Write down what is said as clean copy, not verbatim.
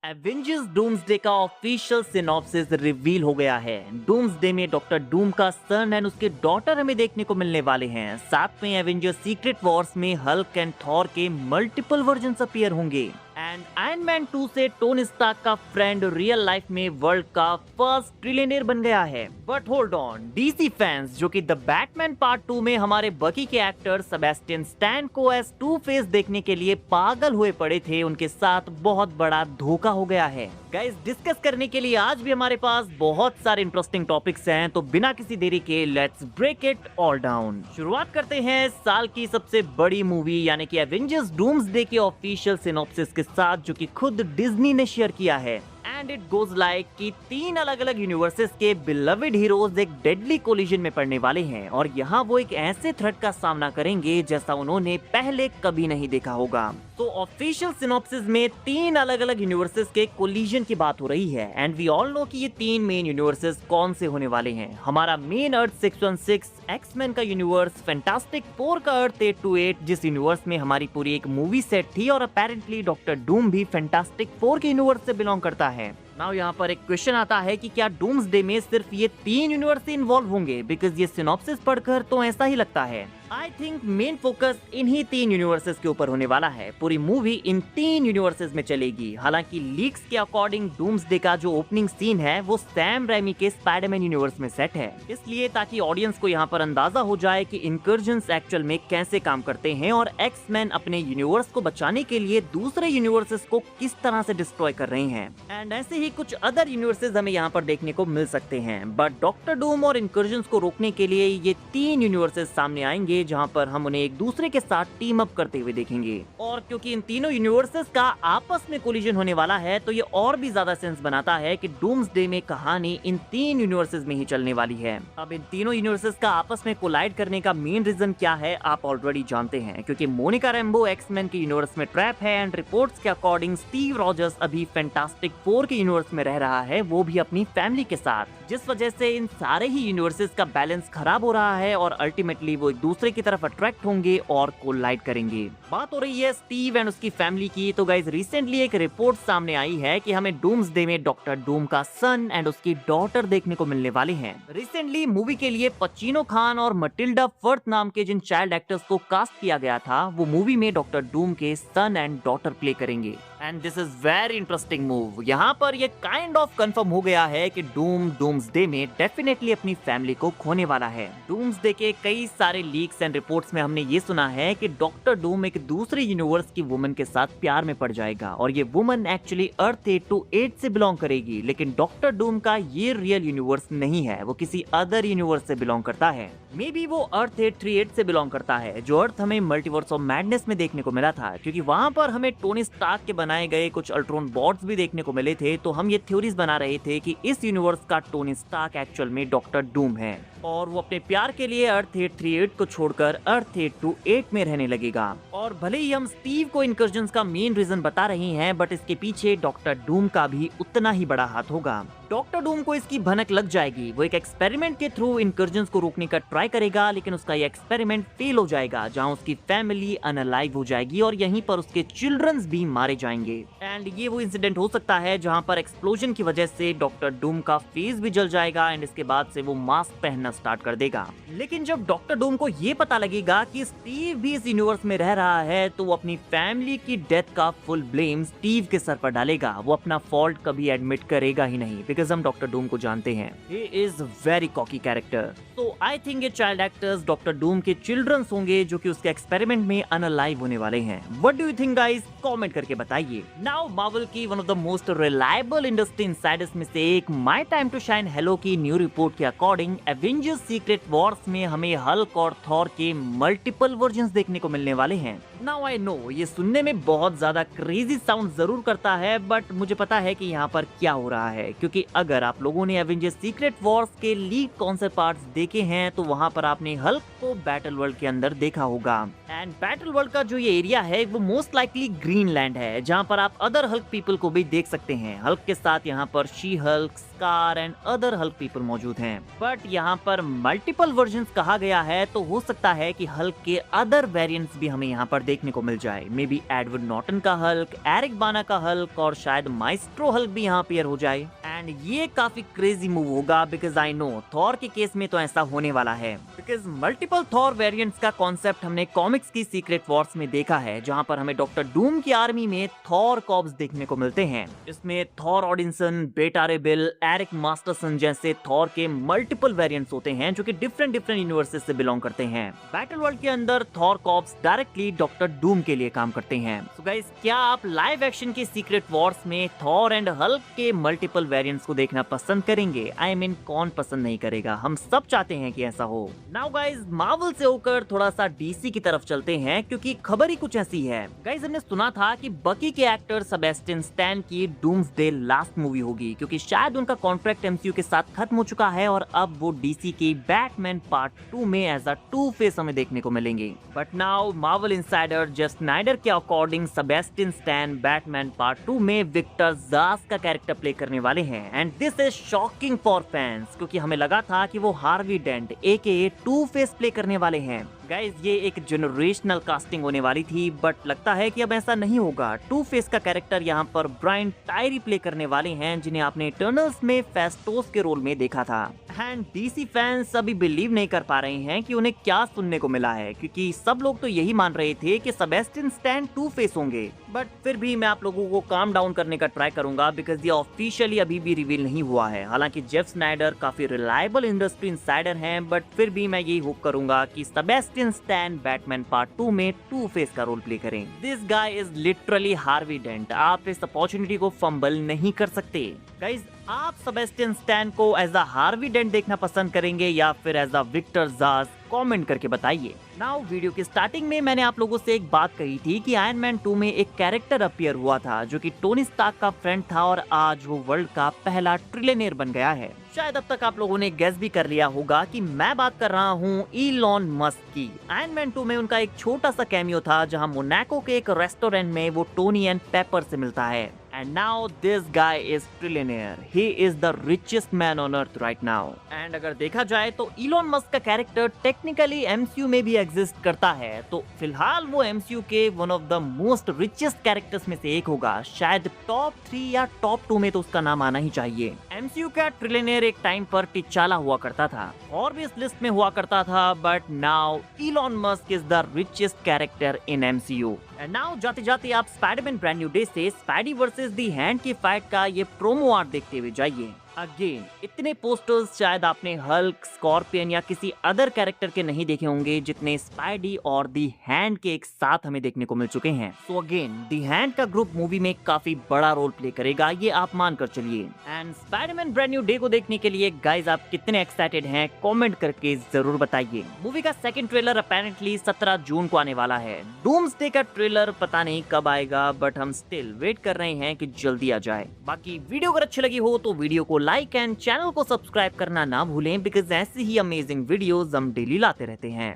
Avengers doomsday का official synopsis reveal हो गया है। डूम्सडे में डॉक्टर डूम का सन एंड उसके डॉटर हमें देखने को मिलने वाले हैं। साथ में एवेंजर्स सीक्रेट वॉर्स में हल्क एंड थॉर के मल्टीपल वर्जन्स अपीयर होंगे। एंड आयरन मैन 2 से टोनी स्टार्क का फ्रेंड रियल लाइफ में वर्ल्ड का फर्स्ट ट्रिलियनेयर बन गया है। But hold on, DC fans जो कि द बैटमैन पार्ट 2 में हमारे बकी के एक्टर सेबेस्टियन स्टैन को एज टू फेस देखने के लिए पागल हुए पड़े थे, उनके साथ बहुत बड़ा धोखा हो गया है। गाइस, डिस्कस करने के लिए आज भी हमारे पास बहुत सारे इंटरेस्टिंग टॉपिक्स हैं, तो बिना किसी देरी के let's break it all down. शुरुआत करते हैं साल की सबसे बड़ी मूवी यानी कि एवेंजर्स डूम्सडे के ऑफिशियल सिनॉप्सिस के साथ, जो कि खुद डिज्नी ने शेयर किया है। एंड इट गोज लाइक कि 3 अलग अलग यूनिवर्सेस के बिलवेड हीरोज एक डेडली कोलिजन में पड़ने वाले हैं और यहाँ वो एक ऐसे थ्रेट का सामना करेंगे जैसा उन्होंने पहले कभी नहीं देखा होगा। तो ऑफिशियल सिनॉप्सिस में 3 अलग अलग यूनिवर्सेस के कोलिजन की बात हो रही है। एंड वी ऑल नो कि ये 3 मेन यूनिवर्सेस कौन से होने वाले हैं। हमारा मेन अर्थ 616 एक्समैन का यूनिवर्स, फैंटास्टिक 4 का अर्थ 828 जिस यूनिवर्स में हमारी पूरी एक मूवी सेट थी, और अपेरेंटली डॉक्टर डूम भी फैंटास्टिक 4 के यूनिवर्स से बिलोंग करता है। नाउ यहाँ पर एक क्वेश्चन आता है कि क्या डूम्सडे में सिर्फ ये 3 यूनिवर्स इन्वॉल्व होंगे, बिकॉज ये सिनॉप्सिस पढ़कर तो ऐसा ही लगता है। आई थिंक मेन फोकस इन्हीं 3 यूनिवर्सेस के ऊपर होने वाला है। पूरी मूवी इन 3 यूनिवर्सेस में चलेगी। हालांकि लीक्स के अकॉर्डिंग डूम्सडे का जो ओपनिंग सीन है वो सैम रेमी के स्पाइडरमैन यूनिवर्स में सेट है, इसलिए ताकि ऑडियंस को यहाँ पर अंदाजा हो जाए कि इनकर्जन्स एक्चुअल में कैसे काम करते हैं और एक्स-मैन अपने यूनिवर्स को बचाने के लिए दूसरे यूनिवर्सेस को किस तरह से डिस्ट्रॉय कर रहे हैं। एंड ऐसे ही कुछ अदर यूनिवर्सेस हमें यहाँ पर देखने को मिल सकते हैं। बट डॉक्टर डूम और इनकर्जन्स को रोकने के लिए ये 3 यूनिवर्सेस सामने आएंगे, जहां पर हम उन्हें एक दूसरे के साथ टीम अप करते हुए देखेंगे। और क्योंकि इन तीनों यूनिवर्सेस का आपस में कोलिजन होने वाला है, तो ये और भी ज्यादा सेंस बनाता है कि डूम्सडे में कहानी इन 3 यूनिवर्सेस में ही चलने वाली है। अब इन तीनों यूनिवर्सेस का आपस में कोलाइड करने का मेन रीजन क्या है आप ऑलरेडी जानते हैं, क्योंकि मोनिका रैम्बो एक्समैन के यूनिवर्स में ट्रैप है। एंड रिपोर्ट्स के अकॉर्डिंग स्टीव रॉजर्स अभी फैंटास्टिक 4 के यूनिवर्स में रह रहा है, वो भी अपनी फैमिली के साथ, जिस वजह से इन सारे ही यूनिवर्सेस का बैलेंस खराब हो रहा है और अल्टीमेटली वो एक दूसरे की तरफ अट्रैक्ट होंगे और कोलाइड करेंगे। बात हो रही है स्टीव एंड उसकी फैमिली की, तो गाइस रिसेंटली एक रिपोर्ट सामने आई है कि हमें डूम्सडे में डॉक्टर डूम का सन एंड उसकी डॉटर देखने को मिलने वाले हैं। रिसेंटली मूवी के लिए पचीनो खान और मटिल्डा फर्थ नाम के जिन चाइल्ड एक्टर्स को कास्ट किया गया था, वो मूवी में डॉक्टर डूम के सन एंड डॉटर प्ले करेंगे। And this is very interesting move. यहाँ पर ये काइंड ऑफ कंफर्म हो गया है कि डूम डूम्सडे में डेफिनेटली अपनी फैमिली को खोने वाला है। डूम्सडे के कई सारे लीक्स एंड रिपोर्ट्स में हमने ये सुना है कि डॉक्टर डूम एक दूसरे यूनिवर्स की वुमन के साथ प्यार में पड़ जाएगा और ये वुमन एक्चुअली अर्थ 828 से बिलोंग करेगी। लेकिन डॉक्टर डूम का ये रियल यूनिवर्स नहीं है, वो किसी अदर यूनिवर्स से बिलोंग करता है। मे बी वो अर्थ 838 से बिलोंग करता है, जो अर्थ हमें मल्टीवर्स ऑफ मैडनेस में देखने को मिला था, क्योंकि वहां पर हमें टोनी स्टार्क के बनाए गए कुछ अल्ट्रॉन बॉट्स भी देखने को मिले थे। तो हम ये थ्योरीज बना रहे थे कि इस यूनिवर्स का टोनी स्टार्क एक्चुअल में डॉक्टर डूम है और वो अपने प्यार के लिए अर्थ 838 को छोड़कर अर्थ 828 में रहने लगेगा। और भले ही हम स्टीव को इनकर्जन्स का मेन रीजन बता रहे हैं, बट इसके पीछे डॉक्टर डूम का भी उतना ही बड़ा हाथ होगा। डॉक्टर डूम को इसकी भनक लग जाएगी। वो एक एक्सपेरिमेंट के थ्रू इनकर्जन्स को रोकने का ट्राई करेगा, लेकिन उसका ये एक्सपेरिमेंट फेल हो जाएगा, जहां उसकी फैमिली अनअलाइव हो जाएगी और यहीं पर उसके चिल्ड्रंस भी मारे जाएंगे। एंड ये वो इंसिडेंट हो सकता है जहां पर एक्सप्लोजन की वजह से डॉक्टर डूम का फेस भी जल जाएगा एंड इसके बाद से वो मास्क पहनना स्टार्ट कर देगा। लेकिन जब डॉक्टर डूम को ये पता लगेगा कि स्टीव भी इस यूनिवर्स में रह रहा है, तो वो अपनी फैमिली की डेथ का फुल ब्लेम स्टीव के सर पर डालेगा। वो अपना फॉल्ट कभी एडमिट करेगा ही नहीं, बिकॉज हम डॉक्टर डूम को जानते हैं, he is very cocky character. तो आई थिंक ये चाइल्ड एक्टर्स डॉक्टर डूम के चिल्ड्रंस होंगे, जो कि उसके एक्सपेरिमेंट में अनअलाइव होने वाले हैं। What do you think guys? Comment करके बताइए। नाउ मार्वल की one of the most reliable industry insiders में से एक my time to shine hello की न्यू रिपोर्ट के अकॉर्डिंग एवेंजर्स सीक्रेट वॉर्स में हमें हल्क और थॉर के मल्टीपल वर्जन्स देखने को मिलने वाले हैं। नाउ आई नो ये सुनने में बहुत ज्यादा क्रेजी साउंड जरूर करता है, बट मुझे पता है कि यहाँ पर क्या हो रहा है, क्योंकि अगर आप लोगों ने एवेंजर्स सीक्रेट वॉर्स के लीड कॉन्सेप्ट पार्ट्स देखे हैं तो वहां पर आपने हल्क को बैटल वर्ल्ड के अंदर देखा होगा। एंड बैटल वर्ल्ड का जो ये एरिया है वो मोस्ट लाइकली ग्रीनलैंड है, जहां पर आप अदर हल्क पीपल को भी देख सकते हैं। हल्क के साथ यहाँ पर she Hulk, scar and other Hulk people मौजूद हैं। बट यहाँ पर मल्टीपल वर्जन्स कहा गया है, तो हो सकता है कि हल्क के अदर वेरिएंट्स भी हमें यहाँ पर देखने को मिल जाए। मे बी एडवर्ड नॉर्टन का हल्क, एरिक बाना का हल्क और शायद माइस्ट्रो हल्क भी यहाँ अपीयर हो जाए। एंड ये काफी क्रेजी मूव होगा बिकॉज आई नो थॉर के केस में तो ऐसा होने वाला है, बिकॉज मल्टीपल थॉर वेरिएंट्स का कॉन्सेप्ट हमने कॉमिक्स की सीक्रेट वॉर्स में देखा है, जहां पर हमें डॉक्टर डूम की आर्मी में थॉर कॉर्प्स देखने को मिलते हैं। इसमें थॉर ऑडिंसन, बेटा रे बिल, एरिक मास्टरसन जैसे थॉर के मल्टीपल वेरिएंट्स होते हैं जो कि डिफरेंट यूनिवर्सेस से बिलोंग करते हैं। बैटल वर्ल्ड के अंदर Thor corps directly doctor Doom के लिए काम करते हैं। सो गाइस, क्या आप लाइव एक्शन की सीक्रेट वॉर्स में थॉर एंड हल्क के मल्टीपल वेरिएंट्स को देखना पसंद करेंगे? आई मीन कौन पसंद नहीं करेगा, हम सब चाहते हैं कि ऐसा हो। नाउ गाइस, मार्वल से होकर थोड़ा सा डीसी की तरफ चलते हैं, क्योंकि खबर ही कुछ ऐसी है। गाइस, हमने सुना था कि बकी के एक्टर सेबेस्टियन स्टैन की डूम्सडे लास्ट मूवी होगी, क्योंकि शायद उनका कॉन्ट्रैक्ट एमसीयू के साथ खत्म हो चुका है और अब वो डीसी की बैटमैन पार्ट 2 में एज अ टू फेस हमें देखने को मिलेंगे। But now Marvel insider Jeff Snyder के according Sebastian Stan Batman part 2 में विक्टर ज़ास का कैरेक्टर प्ले करने वाले हैं। And this is shocking for fans, क्योंकि हमें लगा था कि वो Harvey Dent AKA two face play करने वाले हैं। गाइज, ये एक जनरेशनल कास्टिंग होने वाली थी, बट लगता है कि अब ऐसा नहीं होगा। टू फेस का कैरेक्टर यहाँ पर ब्रायन टायरी प्ले करने वाले हैं, जिन्हें आपने इटर्नल्स में फेस्टोस के रोल में देखा था। एंड डीसी फैंस अभी बिलीव नहीं कर पा रहे हैं कि उन्हें क्या सुनने को मिला है, क्योंकि सब लोग तो यही मान रहे थे कि सेबेस्टियन स्टैन टू फेस होंगे। बट फिर भी मैं आप लोगों को काम डाउन करने का ट्राई करूंगा, बिकॉज ये ऑफिशियली अभी भी रिवील नहीं हुआ है। हालांकि जेफ स्नाइडर काफी रिलायबल इंडस्ट्री इनसाइडर हैं, बट फिर भी मैं यही होप करूंगा कि सेबेस्टियन स्टैन बैटमैन पार्ट 2 में टू फेस का रोल प्ले करें। This guy is literally Harvey Dent. आप इस अपॉर्चुनिटी को फंबल नहीं कर सकते। गाइज, आप सेबेस्टियन स्टैन को एज अ हार्वी डेंट देखना पसंद करेंगे या फिर एज अ विक्टर ज़ास? कमेंट करके बताइए। नाउ, वीडियो की स्टार्टिंग में मैंने आप लोगों से एक बात कही थी कि आयरन मैन 2 में एक कैरेक्टर अपीयर हुआ था जो कि टोनी स्टार्क का फ्रेंड था और आज वो वर्ल्ड का पहला ट्रिलियनेयर बन गया है। शायद अब तक आप लोगों ने गेस भी कर लिया होगा कि मैं बात कर रहा हूँ इलॉन मस्क की। आयरन मैन 2 में उनका एक छोटा सा कैमियो था, जहाँ मोनाको के एक रेस्टोरेंट में वो टोनी एंड पेपर से मिलता है। And now this guy is trillionaire. He is the richest man on earth right now. And अगर देखा जाए तो इलॉन मस्क का कैरेक्टर टेक्निकली एमसीयू में भी एग्जिस्ट करता है, तो फिलहाल वो एमसीयू के one of the most richest characters में से एक होगा। शायद टॉप 3 या टॉप 2 में तो उसका नाम आना ही चाहिए। एमसीयू का ट्रिलियनेयर एक टाइम पर टिचाला हुआ करता था और भी इस लिस्ट में हुआ करता था, but now Elon Musk is the richest character in MCU. And now जाते जाते आप स्पाइडरमैन ब्रांड न्यू डे से स्पाइडी वर्सेस दी हैंड की फाइट का ये प्रोमो आर्ट देखते हुए जाइए। अगेन, इतने पोस्टर्स शायद आपने हल्क, स्कॉर्पियन या किसी अदर कैरेक्टर के नहीं देखे होंगे जितने स्पाइडी और दी हैंड के एक साथ हमें देखने को मिल चुके हैं। सो अगेन, दी हैंड का ग्रुप मूवी में काफी बड़ा रोल प्ले करेगा, ये आप मान कर चलिए। And Spiderman brand new day को देखने के लिए गाइज आप कितने एक्साइटेड हैं, कमेंट करके जरूर बताइए। मूवी का सेकंड ट्रेलर अपेरेंटली 17 जून को आने वाला है। डूम्सडे का ट्रेलर पता नहीं कब आएगा, बट हम स्टिल वेट कर रहे हैं कि जल्दी आ जाए। बाकी वीडियो अगर अच्छी लगी हो तो वीडियो को लाइक एंड चैनल को सब्सक्राइब करना ना भूलें, बिकॉज ऐसी ही अमेजिंग वीडियोस हम डेली लाते रहते हैं।